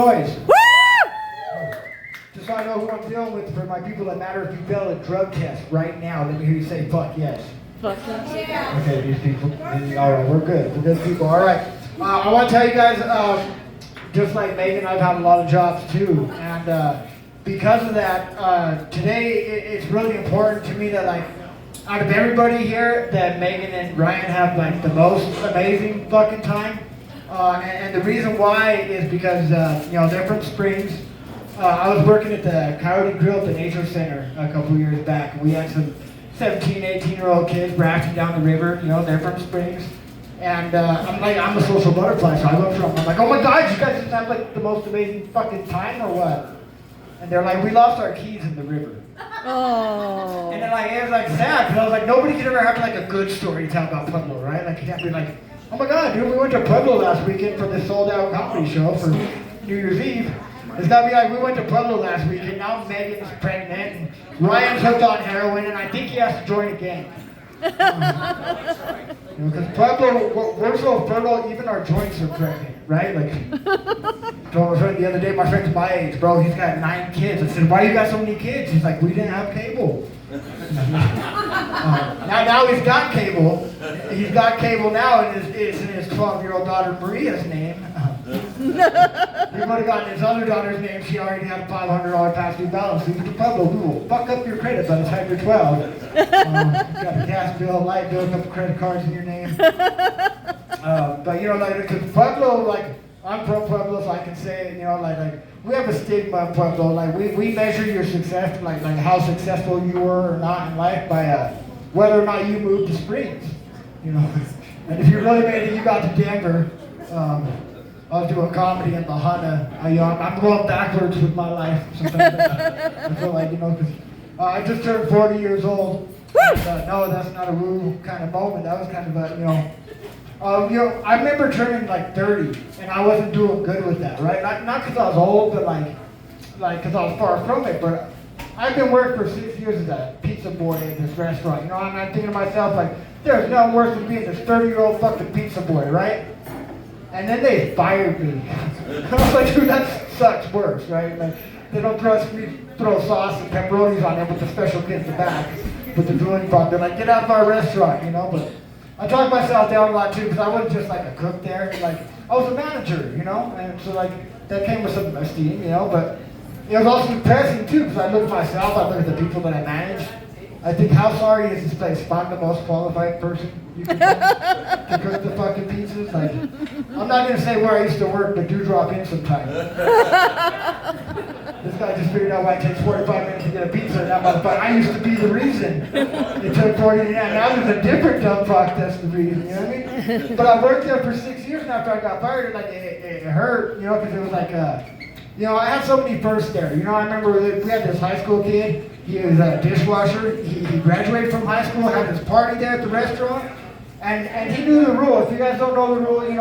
Noise. Just so I know who I'm dealing with for my people that matter, if you fail a drug test right now, let me hear you say fuck yes. Fuck yes. Yeah. Okay, these people. All right, we're good. We're good people. All right. I want to tell you guys, just like Megan, I've had a lot of jobs too, and because of that, today it's really important to me that like out of everybody here, that Megan and Ryan have like the most amazing fucking time. And the reason why is because they're from Springs. I was working at the Coyote Grill at the Nature Center a couple years back. We had some 17, 18-year-old kids rafting down the river. They're from Springs. And I'm a social butterfly, so I look for them. I'm like, oh my God, you guys just have like the most amazing fucking time or what? And they're like, we lost our keys in the river. Oh. And then like, it was like sad, because I was like, nobody could ever have like a good story to tell about Pueblo, right? Like you can't be like, oh my God, dude, we went to Pueblo last weekend for this sold out comedy show for New Year's Eve. It's gotta be like, we went to Pueblo last weekend, now Megan's pregnant, and Ryan's hooked on heroin, and I think he has to join a gang. Because Pueblo, we're so fertile, even our joints are pregnant, right? Like, told my friend the other day, my friend's my age, bro, he's got 9 kids. I said, why you got so many kids? He's like, we didn't have cable. Now he's got cable. He's got cable now, and it's in his 12-year-old daughter Maria's name. He would have gotten his other daughter's name. She already had a $500 past due balance. Leave it to Pueblo. We will fuck up your credit by the time you're 12. Got a gas bill, light bill, a couple credit cards in your name. But because Pueblo, like, I'm from Pueblo, so I can say, like we have a stigma in Pueblo. Like we measure your success, like how successful you were or not in life by whether or not you moved to Springs. And if you really made it, you got to Denver. I was doing comedy in Lahana. I'm going backwards with my life sometimes. I feel like, because I just turned 40 years old. And, no, that's not a woo kind of moment. That was kind of a, I remember turning like 30, and I wasn't doing good with that, right? Not because I was old, but like because I was far from it. But I've been working for 6 years as a pizza boy at this restaurant. And I'm thinking to myself, like, there's nothing worse than being this 30-year-old fucking pizza boy, right? And then they fired me. I was like, dude, that sucks worse, right? Like, they don't trust me to throw sauce and pepperonis on it with the special kid in the back with the drooling pot. They're like, get out of our restaurant, But I talked myself down a lot too, because I wasn't just like a cook there. Like, I was a manager, And so like, that came with some esteem, But it was also depressing too, because I look at myself, I look at the people that I manage. I think, how sorry is this place? Find the most qualified person you can find to cook the fucking pizzas. Like, I'm not gonna say where I used to work, but do drop in sometime. This guy just figured out why it takes 45 minutes to get a pizza. That motherfucker, I used to be the reason. It took 40. Yeah, now there's a different dumb fuck that's the reason. You know what I mean? But I worked there for 6 years, and after I got fired, like it hurt. Because it was like I had so many firsts there. I remember we had this high school kid. He was a dishwasher. He graduated from high school, had his party there at the restaurant, and he knew the rule. If you guys don't know the rule, if you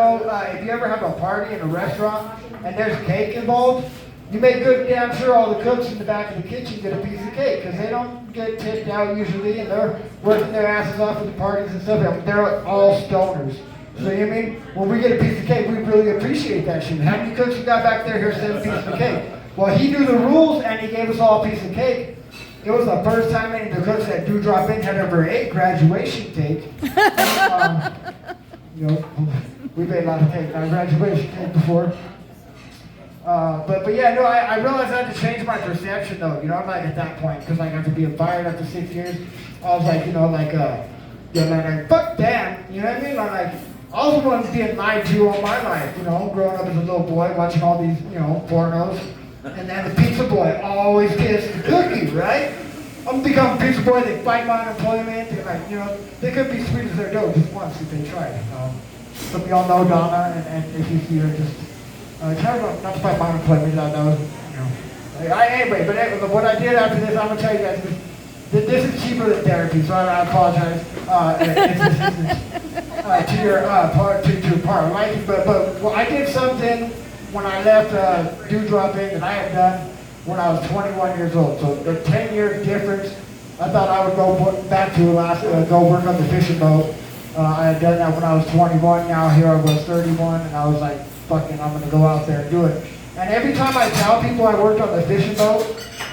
ever have a party in a restaurant and there's cake involved, you make good damn sure all the cooks in the back of the kitchen get a piece of cake, because they don't get tipped out usually, and they're working their asses off at the parties and stuff. They're all stoners. So you know what I mean? When we get a piece of cake, we really appreciate that shit. How many cooks you got back there? Here's 7 pieces of cake. Well, he knew the rules, and he gave us all a piece of cake. It was the first time any of the cooks that do drop in had ever ate graduation cake. We've ate a lot of cake on graduation cake before. But yeah, no, I realized I had to change my perception though. I'm like at that point, because like after being fired after 6 years, I was like, like fuck them. You know what I mean? I'm like, I was the one being lied to all my life. Growing up as a little boy, watching all these, pornos. And then the pizza boy always gets the cookie, right? I'm becoming a pizza boy, they fight my unemployment, they're like, they could be sweet as their dough just once if they tried. Some of y'all know Donna, and if you see her, just, try not to fight my unemployment, I know, Anyway, but what I did after this, I'm gonna tell you guys, this is cheaper than therapy, so I apologize, to your part, right? But I did something when I left Do Drop In that I had done when I was 21 years old. So the 10-year difference, I thought I would go back to Alaska, go work on the fishing boat. I had done that when I was 21. Now here I was 31, and I was like, fucking, I'm going to go out there and do it. And every time I tell people I worked on the fishing boat,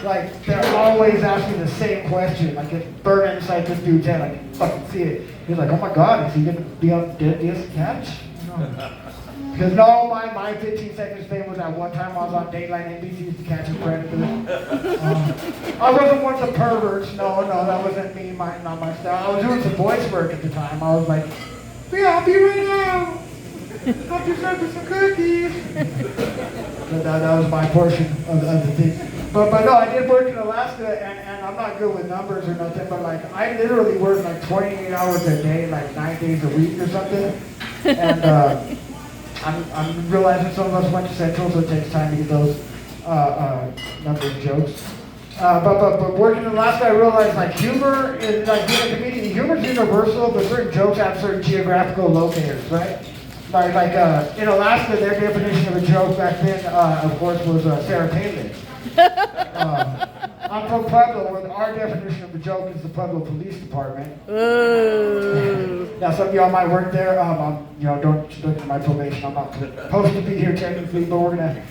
like, they're always asking the same question. Like, it's burning inside this dude's head. I can fucking see it. He's like, oh my God, is he going to be on Deadliest Catch? No. Because no, my 15 seconds fame was that one time I was on Dateline NBC to catch a predator. I wasn't one of the perverts. No, that wasn't me, not my style. I was doing some voice work at the time. I was like, yeah, I'll be right now. I'll be serving some cookies. But that was my portion of the thing. But no, I did work in Alaska, and I'm not good with numbers or nothing, but like, I literally worked like 28 hours a day, like 9 days a week or something. And I'm realizing some of us went to Central, so it takes time to get those numbers jokes. But working in Alaska, I realized like humor is like being a comedian. Humor is universal, but certain jokes have certain geographical locators, right? Like in Alaska, their definition of a joke back then, of course, was Sarah Palin. I'm from Pueblo, where our definition of a joke is the Pueblo Police Department. Now, some of y'all might work there. Don't look at my probation. I'm not supposed to be here technically, but we're gonna.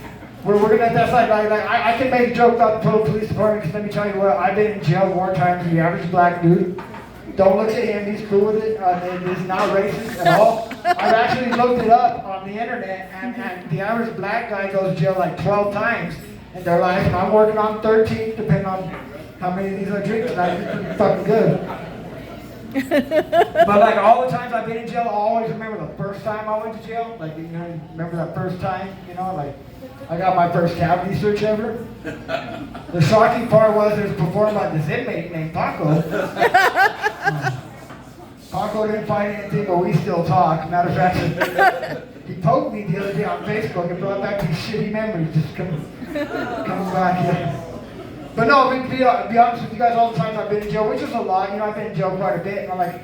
That's like I can make a joke about the Pueblo Police Department because let me tell you what, I've been in jail more times than the average black dude. Don't look at him, he's cool with it. It is not racist at all. I've actually looked it up on the internet, and the average black guy goes to jail like 12 times in their life, and I'm working on 13, depending on how many of these I drink tonight. It's pretty fucking good. But like all the times I've been in jail, I always remember the first time I went to jail. Like, remember that first time, like I got my first cavity search ever. The shocking part was it was performed by this inmate named Paco. Paco didn't find anything, but we still talk. Matter of fact, he poked me the other day on Facebook and brought back these shitty memories. Just coming back here. But no, to be honest with you guys, all the times I've been in jail, which is a lot, I've been in jail quite a bit, and I'm like,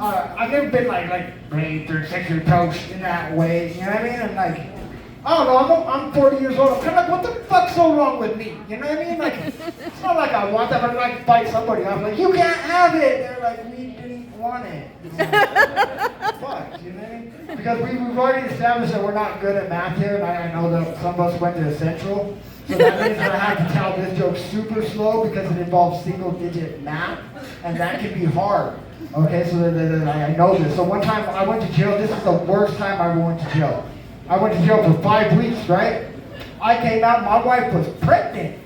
I've never been like raped or sexually approached in that way, you know what I mean? And like, I don't know, I'm 40 years old, I'm kind of like, what the fuck's so wrong with me? You know what I mean? Like, it's not like I want that, but I like fight somebody. I'm like, you can't have it! They're like, we didn't want it. Like, fuck, you know what I mean? Because we've already established that we're not good at math here, and I know that some of us went to Central. So that means that I have to tell this joke super slow because it involves single-digit math, and that can be hard. Okay, so I know this. So one time I went to jail. This is the worst time I ever went to jail. I went to jail for 5 weeks, right? I came out, my wife was pregnant.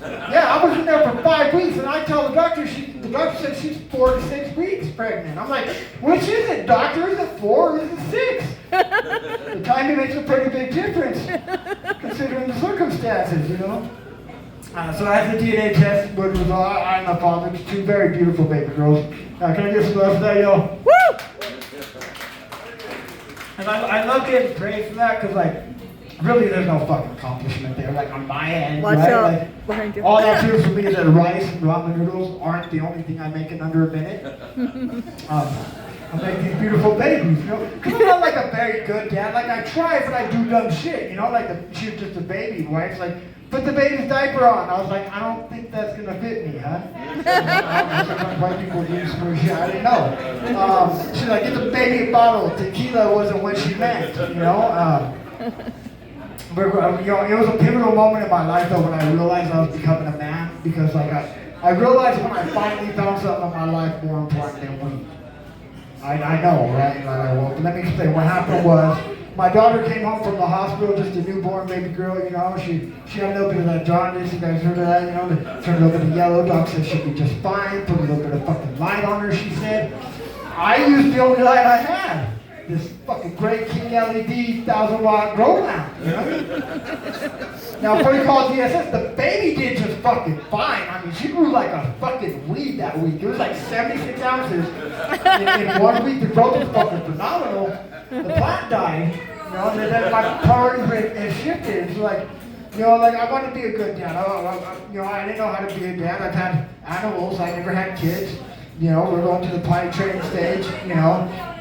Yeah, I was in there for 5 weeks, and I tell the doctor said she's 4 to 6 weeks pregnant. I'm like, which is it, doctor? Is it 4 or is it 6? The timing makes a pretty big difference, considering the circumstances, So I had the DNA test, which was I'm a father to 2 very beautiful baby girls. Can I get some love for that, yo? Woo! And I love getting praised for that, because, like, really there's no fucking accomplishment there, like, on my end, Watch right? out. Like, Behind you. all that proves for me is that rice and ramen noodles aren't the only thing I make in under a minute. I make these beautiful babies, because I'm not like a very good dad. Like, I try, but I do dumb shit, like she was just a baby. Wife's like, put the baby's diaper on. I was like, I don't think that's gonna fit me, huh? Sometimes white people do some shit I didn't know. She's like, get the baby a bottle. Tequila wasn't what she meant, But it was a pivotal moment in my life though when I realized I was becoming a man, because like I realized when I finally found something in my life more important than weed. I know, right? Well, let me explain. What happened was, my daughter came home from the hospital, just a newborn baby girl, She had a little bit of that jaundice, you guys heard of that, They turned a little bit of yellow. Doc said she'd be just fine, put a little bit of fucking light on her, she said. I used the only light I had. This fucking great King LED 1,000-watt grow lamp, Now, before you call DSS, the baby did just fucking fine. I mean, she grew like a fucking weed that week. It was like 76 ounces in 1 week. The growth was fucking phenomenal. The plant died, and then my priorities had shifted. It's like, I want to be a good dad. I didn't know how to be a dad. I've had animals. I never had kids. We're going to the potty training stage,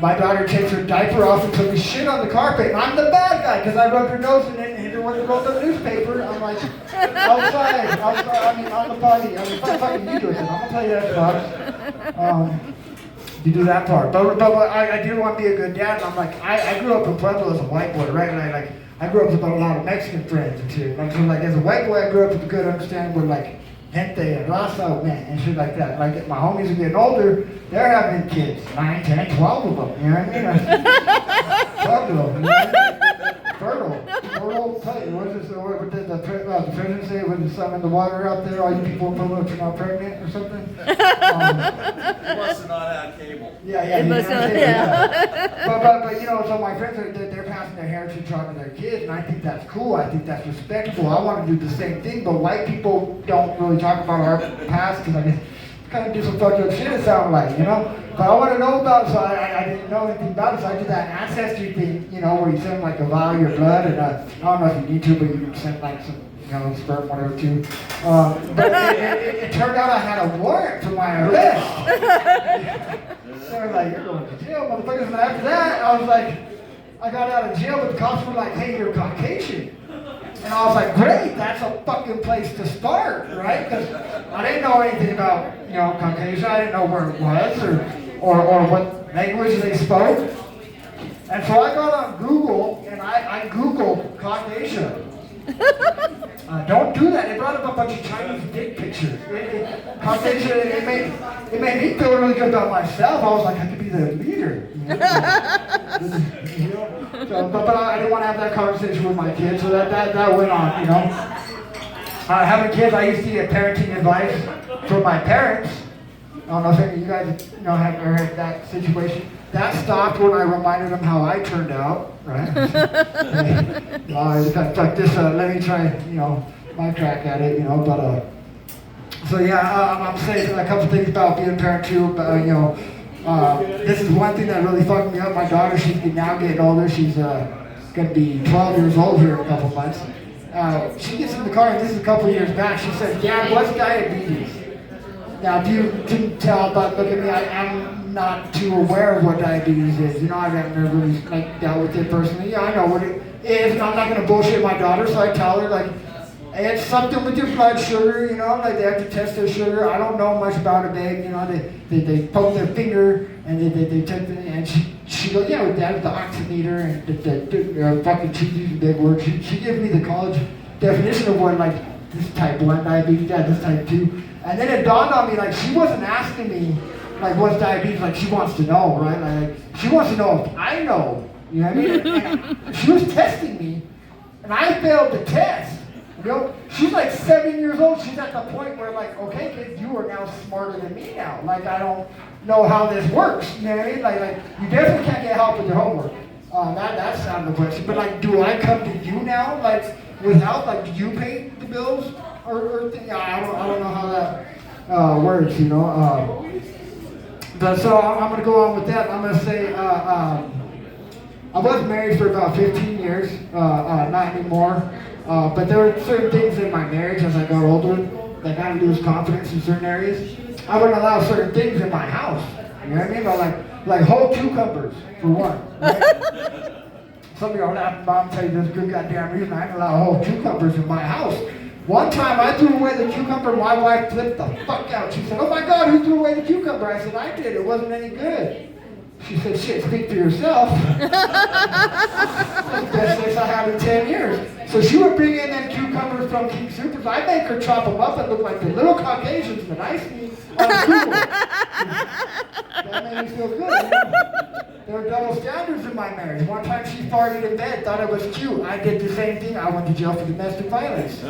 My daughter takes her diaper off and took a shit on the carpet, and I'm the bad guy because I rubbed her nose in it and hit her with the rolled up newspaper. I'm like, outside, on the potty. Fucking you do it, I'm going to tell you that, Fox. You do that part. But I did want to be a good dad, and I'm like, I grew up in Pueblo as a white boy, right? And I grew up with a lot of Mexican friends and shit. Like, so like as a white boy, I grew up with a good understanding with like gente and raza, man, and shit like that. Like my homies are getting older, they're having kids, 9, 10, 12 of them. You know what I mean? Pueblo, you know what I mean? Fertile play. What did the president say? Was there something in the water out there? All you people in Pueblo are not pregnant or something? He must have not had cable. Yeah. It must not, yeah. But you know, so my friends they're passing their heritage on to their kids, and I think that's cool. I think that's respectful. I want to do the same thing, but white people don't really talk about our past because I guess kind of do some fucked up shit. It sounds like, you know. But I want to know about it, so I didn't know anything about it, so I did that ancestry thing, you know, where you send like a vial of your blood, and I don't know if you need to, but you send like some, you know, sperm, whatever, too. But it turned out I had a warrant for my arrest. They were like, you're going to jail, motherfuckers. And after that, I was like, I got out of jail, but the cops were like, hey, you're Caucasian. And I was like, great, that's a fucking place to start, right? Because I didn't know anything about, you know, Caucasian. I didn't know where it was or what language they spoke. And so I got on Google and I Googled Caucasian. Don't do that. They brought up a bunch of Chinese dick pictures. Caucasian, it made me feel really good about myself. I was like, I could be the leader. You know? So, but I didn't want to have that conversation with my kids, so that went on, you know. Having kids, I used to get parenting advice from my parents. I don't know if any of you guys, you know, have heard that situation. That stopped when I reminded them how I turned out, right? Like this, let me try, you know, my crack at it, you know, but, so yeah, I'm saying a couple things about being a parent too, but, you know, this is one thing that really fucked me up. My daughter, she's now getting older. She's going to be 12 years old here in a couple months. She gets in the car, and this is a couple years back. She said, Dad, what's diabetes? Now, if you can tell, but look at me, I'm not too aware of what diabetes is. You know, I've never really like dealt with it personally. Yeah, I know what it is, and I'm not going to bullshit my daughter, so I tell her, like, hey, it's something with your blood sugar, you know, like they have to test their sugar. I don't know much about it, babe. You know, they poke their finger, and they take it, and she goes, yeah, Dad, the oximeter, and the fucking, she uses a big word. She gives me the college definition of what, like, this type 1 diabetes, yeah, this type 2. And then it dawned on me, like, she wasn't asking me, like, what's diabetes, like, she wants to know, right? Like, she wants to know if I know, you know what I mean? And she was testing me, and I failed the test. You know, she's like 7 years old. She's at the point where, like, okay, kid, you are now smarter than me now. Like, I don't know how this works. You know what I mean? Like you definitely can't get help with your homework. That's out of the question. But like, do I come to you now? Like, without, like, do you pay the bills or I don't know how that works. You know. But so I'm gonna go on with that. I'm gonna say I was married for about 15 years. Not anymore. But there were certain things in my marriage as I got older that had to do with confidence in certain areas. I wouldn't allow certain things in my house. You know what I mean? Like whole cucumbers, for one. Right? Some of y'all laugh, Mom tell you there's a good goddamn reason I didn't allow whole cucumbers in my house. One time I threw away the cucumber, my wife flipped the fuck out. She said, oh my God, who threw away the cucumber? I said, I did, it wasn't any good. She said, shit, speak for yourself. That's the best sex I had in 10 years. So she would bring in them cucumbers from King Supers. I'd make her chop them up and look like the little Caucasians that I see on Google. That made me feel good. You know? There were double standards in my marriage. One time she farted in bed, thought it was cute. I did the same thing. I went to jail for domestic violence.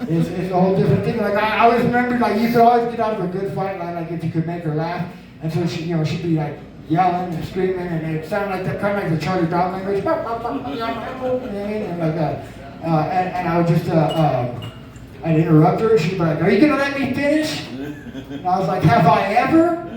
It's a whole different thing. Like I always remember, like you could always get out of a good fight, like if you could make her laugh. And so she, you know, she'd be like yelling and screaming, and it sounded like that, kind of like the Charlie Brown language, and like that. And I would just, I'd interrupt her, and she'd be like, "Are you gonna let me finish?" And I was like, "Have I ever?"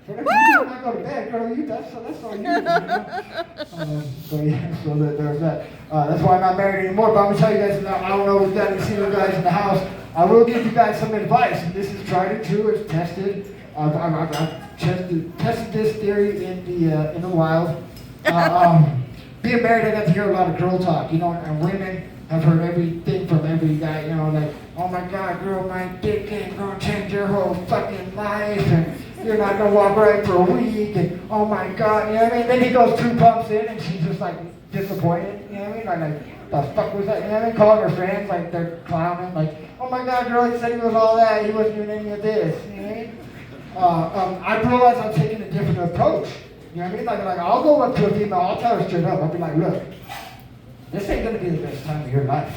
I go to bed, girl. That's all you do. You know? So yeah, so there's that. That's why I'm not married anymore. But I'm gonna tell you guys, I don't know if we've got any single guys in the house. I will give you guys some advice. This is tried and true. It's tested. I've tested this theory in the wild. Being married, I got to hear a lot of girl talk, you know, and women have heard everything from every guy, you know, like, oh my God, girl, my dick ain't gonna change your whole fucking life, you're not gonna walk right for a week, and oh my God, you know what I mean? Then he goes 2 pumps in, and she's just like disappointed, you know what I mean? Like, the fuck was that? You know what I mean? Calling her friends, like they're clowning, like, oh my God, girl, he said he was all that, he wasn't doing any of this, you know what I mean? I realized I'm taking a different approach, you know what I mean? Like I'll go up to a female, I'll tell her straight up, I'll be like, look, this ain't gonna be the best time of your life.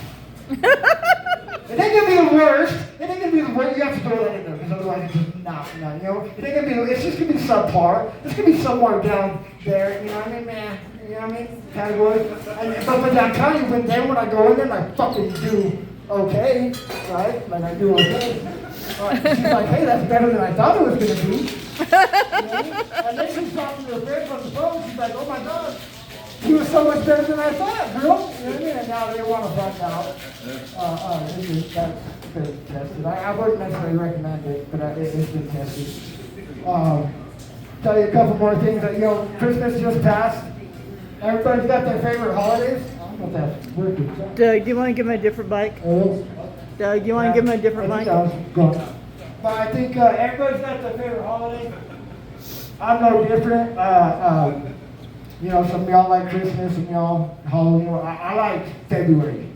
It ain't gonna be the worst. It ain't gonna be the worst. You have to throw that in there because otherwise it's just not, you know. It ain't gonna be. It's just gonna be subpar. It's gonna be somewhere down there. You know what I mean, man? You know what I mean? Category. But I'm telling you, when I go in there and I fucking do okay, right? Like I do okay. She's like, hey, that's better than I thought it was gonna be. You know? And then she's talking to her friends on the phone. She's like, oh my God. He was so much better than I thought, girl. You know what I mean? And now they want to find out. That's been tested. I wouldn't necessarily recommend it, but it's been tested. Tell you a couple more things. That, Christmas just passed. Everybody's got their favorite holidays. I don't know if that's working. Doug, do you want to give him a different mic? Doug, you want to give him a different mic? But I think everybody's got their favorite holiday. I'm no different. Some of y'all like Christmas, and y'all Halloween. I like February,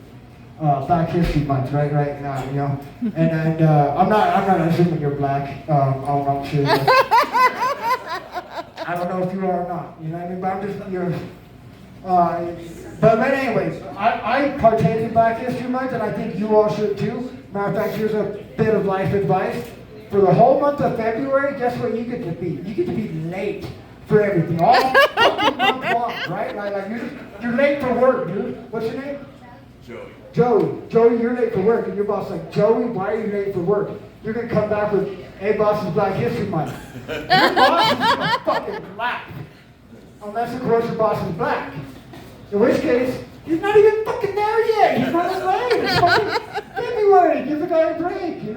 Black History Month, right now, And I'm not assuming you're black. I'm sure. I don't know if you are or not. You know what I mean? But I'm just but anyways, I partake in Black History Month, and I think you all should too. Matter of fact, here's a bit of life advice. For the whole month of February, guess what you get to be? You get to be late for everything, all fucking month long, right? Like you're late for work, dude. What's your name? Joey, you're late for work, and your boss is like, Joey, why are you late for work? You're gonna come back with, hey, boss, it's Black History Month. Your boss is gonna fucking laugh, unless of course your boss is black. In which case, he's not even fucking there yet. He's not late. It's fucking February. Give the guy a break, We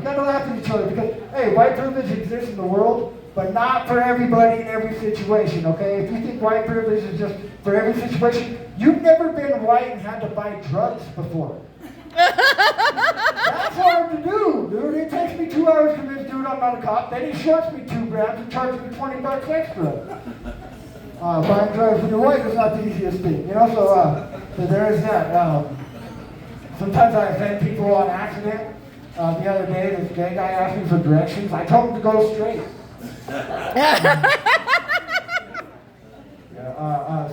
gotta laugh at each other because, hey, white privilege exists in the world, but not for everybody in every situation, okay? If you think white privilege is just for every situation, you've never been white and had to buy drugs before. That's hard to do, dude. It takes me 2 hours to convince dude I'm not a cop. Then he shorts me 2 grams and charges me $20 extra. Buying drugs when you're white is not the easiest thing, so there is that. Sometimes I offend people on accident. The other day, this gay guy asked me for directions. I told him to go straight.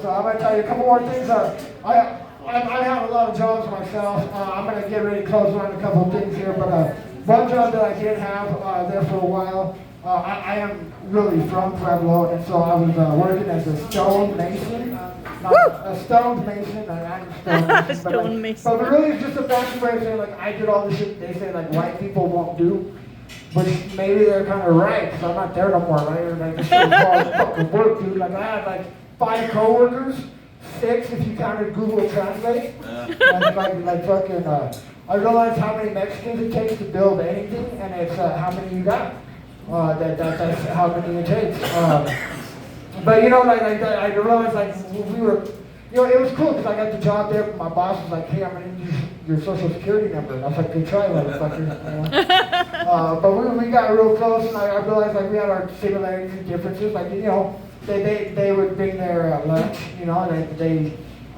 So I'm going to tell you a couple more things. I have a lot of jobs myself. I'm going to get ready to close on a couple of things here, but one job that I did have there for a while, I am really from Pueblo, and so I was working as a stone mason. Not a stone mason, I'm a stone mason. But really it's just a fancy way of saying, like, I did all the shit they say, like, white people won't do. But maybe they're kind of right, because I'm not there no more, right? Like, the show's all fucking work, dude. Like, I had, like, 5 coworkers, 6 if you counted Google Translate. Like fucking, I realized how many Mexicans it takes to build anything, and it's how many you got. That's how many it takes. But I realized, like, we were, it was cool because I got the job there. My boss was like, hey, I'm going to need your social security number. And I was like, good try, motherfucker. But we got real close, and I realized, like, we had our similarities and differences. Like, they would bring their lunch,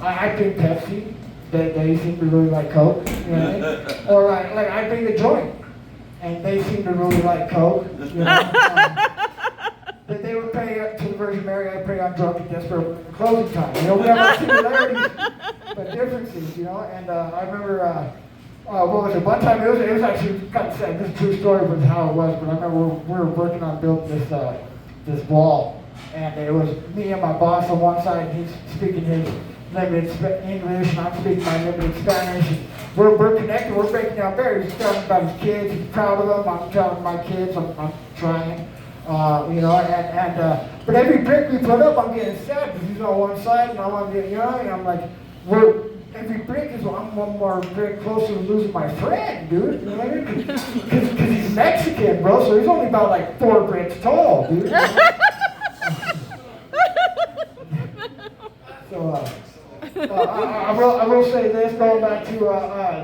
I bring Pepsi. They seem to really like Coke, Or like I bring the joint, and they seem to really like Coke, They would pay to the Virgin Mary, I'd pray I'm drunk and desperate for closing time. We have our similarities, but differences, And I remember, what was it? One time, it was actually kind of sad. This is a true story with how it was, but I remember we were working on building this wall, and it was me and my boss on one side, and he's speaking his limited English, and I'm speaking my limited Spanish. And we're connected, we're breaking down barriers. He's telling about his kids, he's proud of them. I'm telling my kids, I'm trying. But every brick we put up, I'm getting sad because he's on one side and I'm on the other, and I'm like, every brick is, I'm one more brick closer to losing my friend, dude. You know what I mean? Because he's Mexican, bro, so he's only about like 4 bricks tall, dude. So, I will say this, going back to,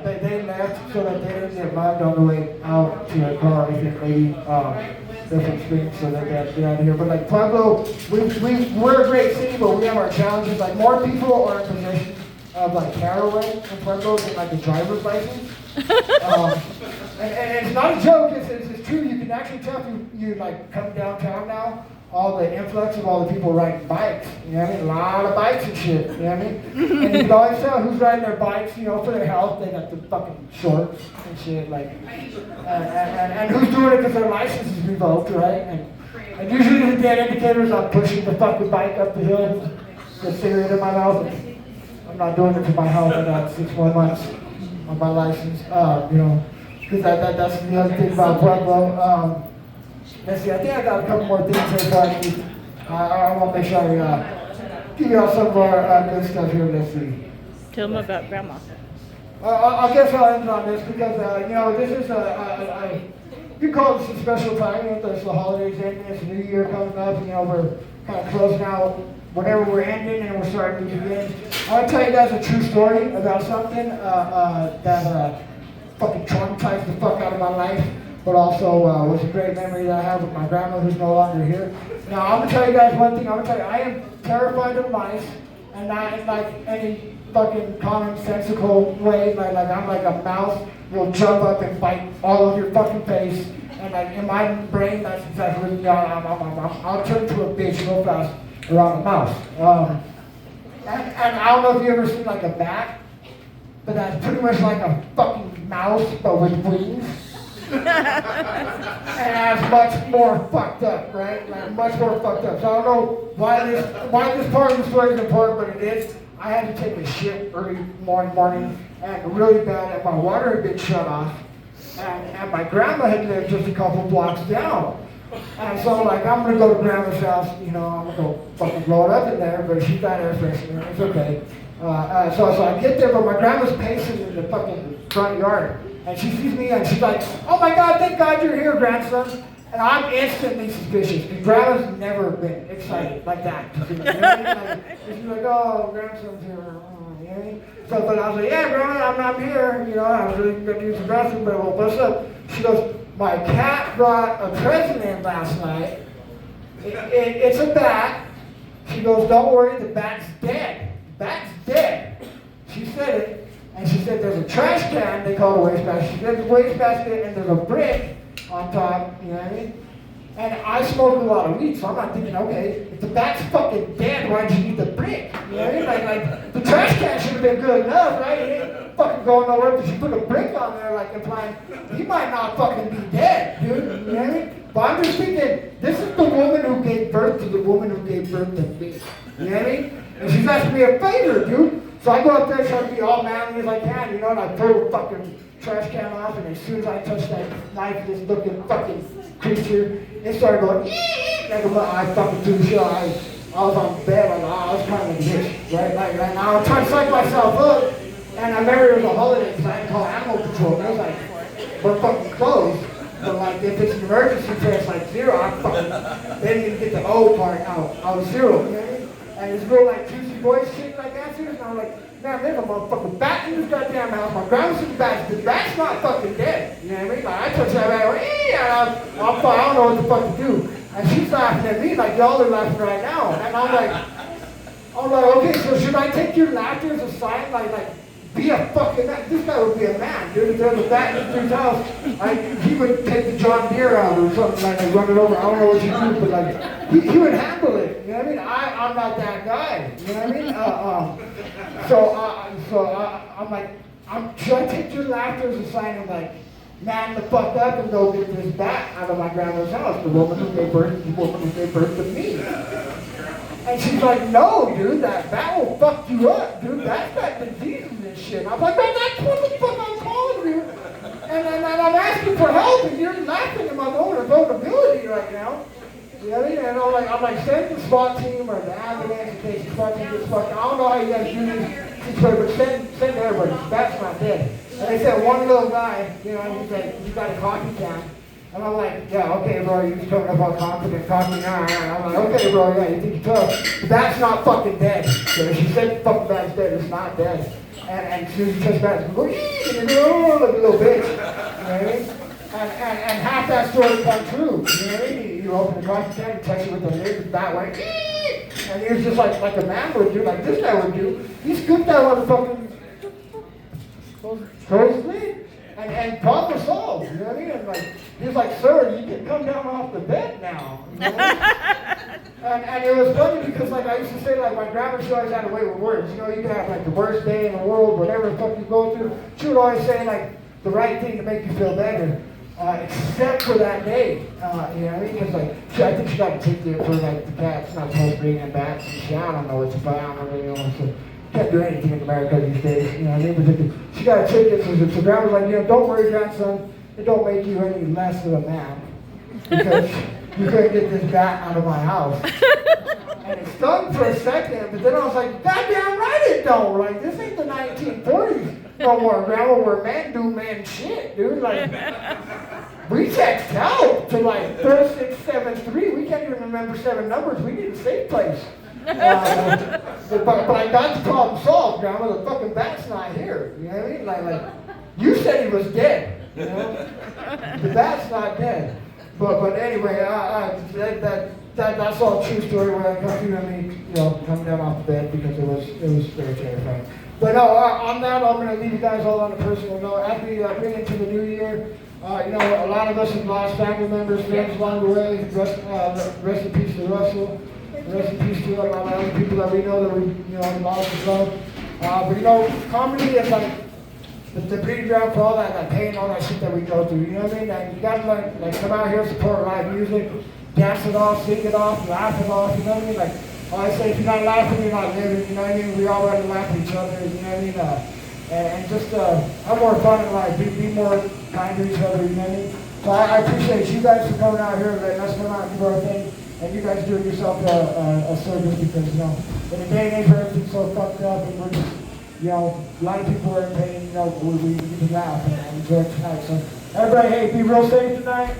they left so that they didn't get mugged on the way out to the car, I think maybe. different streets so they got to get out of here. But like Pueblo, we're a great city, but we have our challenges. Like more people are in possession of like heroin in Pueblo than like a driver's license. And it's not a joke, it's true. You can actually tell if you like come downtown now, all the influx of all the people riding bikes, you know what I mean? A lot of bikes and shit, you know what I mean? And you can always tell who's riding their bikes, you know, for their health. They got the fucking shorts and shit, like, and who's doing it because their license is revoked, right? And usually the dead indicators, I'm pushing the fucking bike up the hill, the cigarette in my mouth. I'm not doing it for my health. I got 6 more months on my license, you know, because that's the other thing about Pueblo. Let's see, I think I got a couple more things here, but I want to make sure I give you all some more good stuff here. Let's see. Tell them about Grandma. I guess I'll end on this because, you know, this is you call this a special time. You know, there's the holidays ending, it's New Year coming up, you know, we're kind of close now. Whenever we're ending and we're starting to begin, I want to tell you guys a true story about something that fucking traumatized the fuck out of my life, but also was a great memory that I have with my grandma who's no longer here. Now, I'm going to tell you guys one thing. I'm going to tell you, I am terrified of mice, and not in like any fucking commonsensical way. Like I'm like a mouse will jump up and bite all of your fucking face. And like in my brain, that's exactly what I'll turn to a bitch real fast around a mouse. And I don't know if you ever seen like a bat, but that's pretty much like a fucking mouse, but with wings. And that's much more fucked up, right? Like much more fucked up. So I don't know why this part of the story is important, but it is. I had to take a shit early morning and really bad, and my water had been shut off. And my grandma had lived just a couple blocks down. And so like, I'm gonna go to grandma's house, you know, I'm gonna go fucking blow it up in there, but she's got air freshener, it's okay. So I get there, but my grandma's pacing in the fucking front yard. And she sees me and she's like, oh my God, thank God you're here, grandson. And I'm instantly suspicious. And grandma's never been excited like that. She's like, oh, grandson's here. You know what I mean? So, but I was like, yeah, grandma, I'm here. You know, I was really going to use the restroom, but well, what's up? She goes, my cat brought a present in last night. It's a bat. She goes, don't worry, the bat's dead. The bat's dead. She said it. And she said there's a trash can, they call it a wastebasket. She said there's a wastebasket and there's a brick on top, you know what I mean? And I smoke a lot of weed, so I'm not thinking, okay, if the bat's fucking dead, why'd you need the brick? You know what I mean? Like the trash can should have been good enough, right? It ain't fucking going nowhere, but you put a brick on there, like implying, he might not fucking be dead, dude, you know what I mean? But I'm just thinking, this is the woman who gave birth to the woman who gave birth to me, you know what I mean? And she's asking me a favor, dude. So I go up there trying to be all manly as I can, you know, and I pull the fucking trash can off, and as soon as I touch that lifeless looking fucking creature, it started going, like I fucking threw the shit. I was on the bed, like, I was kind of a bitch, right? Like I was trying to psych myself up, and I remember it was a holiday, because I had to call animal control, and I was like, we're fucking closed. But like, if it's an emergency test, like 0, I fucking, they didn't even get the O part out. I was 0, you know what I mean? And this real like juicy voice shit like that, and I'm like, man, there's a motherfucking bat in this goddamn house. My grandma's in the bat. The bat's not fucking dead. You know what I mean? Like, I touch that bat, and I don't know what the fuck to do. And she's laughing at me like y'all are laughing right now. And I'm like, okay, so should I take your laughter as a sign, like, be a fucking man? This guy would be a man, dude. If there was a bat in his house, he would take the John Deere out or something, like, and run it over. I don't know what you do, but like, he would handle it. You know what I mean? I'm not that guy. You know what I mean? So I'm like, should I take your laughter as a sign of like, man the fuck up and go get this bat out of my grandma's house, the woman who gave birth to me? And she's like, no, dude, that bat will fuck you up, dude. That's got diseases and shit. I'm like, man, that's what the fuck I'm calling you. And I'm asking for help, and you're laughing at my vulnerability right now. You know what I mean? And I'm like, send the SWAT team or the ambulance in case the SWAT team gets fucked. I don't know how you guys do this, but send everybody. That's not dead. And they said one little guy, you know, he's like, you got a coffee can. And I'm like, yeah, okay, bro, you're just talking about confident coffee now. I'm like, okay, bro, yeah, you think you're tough. But that's not fucking dead. So she said fucking bat's dead, it's not dead. And as soon as you touch bat, it's like, oh, like a little bitch. You know what I mean? And half that story come true. You know what I mean? You open the garbage can and touch it with the lid that way. And he was just like a man would do, like this guy would do. He scooped that motherfucking closed lid. And problem solved, you know what I mean? And like, he was like, sir, you can come down off the bed now. You know? and it was funny because like I used to say, like my grandma, she always had a way with words. You know, you can have like the worst day in the world, whatever the fuck you go through. She would always say like the right thing to make you feel better. Except for that day, you know what I mean? Because like, I think she got a ticket for like the cats not supposed to bring in bats and shit. I don't know what to buy. I don't really know. So can't do anything in America these days. You know what I mean? But she got a ticket, so grandma's like, you know, don't worry, grandson. It don't make you any less of a man because you couldn't get this bat out of my house. And it stung for a second, but then I was like, goddamn right it don't. Like, this ain't the 1940s no more, grandma, where men do man shit, dude. Like, we text help to like 3673. We can't even remember 7 numbers. We need a safe place. But I got the problem solved, grandma. The fucking bat's not here. You know what I mean? Like you said he was dead. You know, the bat's not dead. But anyway, that's all true story. When I come to me, you know, coming down off the bed because it was very terrifying. But no, on that, I'm going to leave you guys all on a personal note. As we bring into the new year, you know, a lot of us have lost family members, friends along the way. Rest in peace to Russell. Rest in peace to a lot of other people that we know that we, you know, lost as well. But you know, comedy is like the breeding ground for all that pain, all that shit that we go through. You know what I mean? And you gotta like come out here, support live music, dance it off, sing it off, laugh it off. You know what I mean? Like I say, if you're not laughing, you're not living. You know what I mean? We all rather laugh at each other. You know what I mean? And just have more fun in life. Be more kind to each other. You know what I mean? So I appreciate you guys for coming out here and letting us come out and do our thing. And you guys doing yourself a service because, you know, in a day and age where everything's so fucked up and we're just, you know, a lot of people are in pain, you know, we can laugh and enjoy tonight. So everybody, hey, be real safe tonight.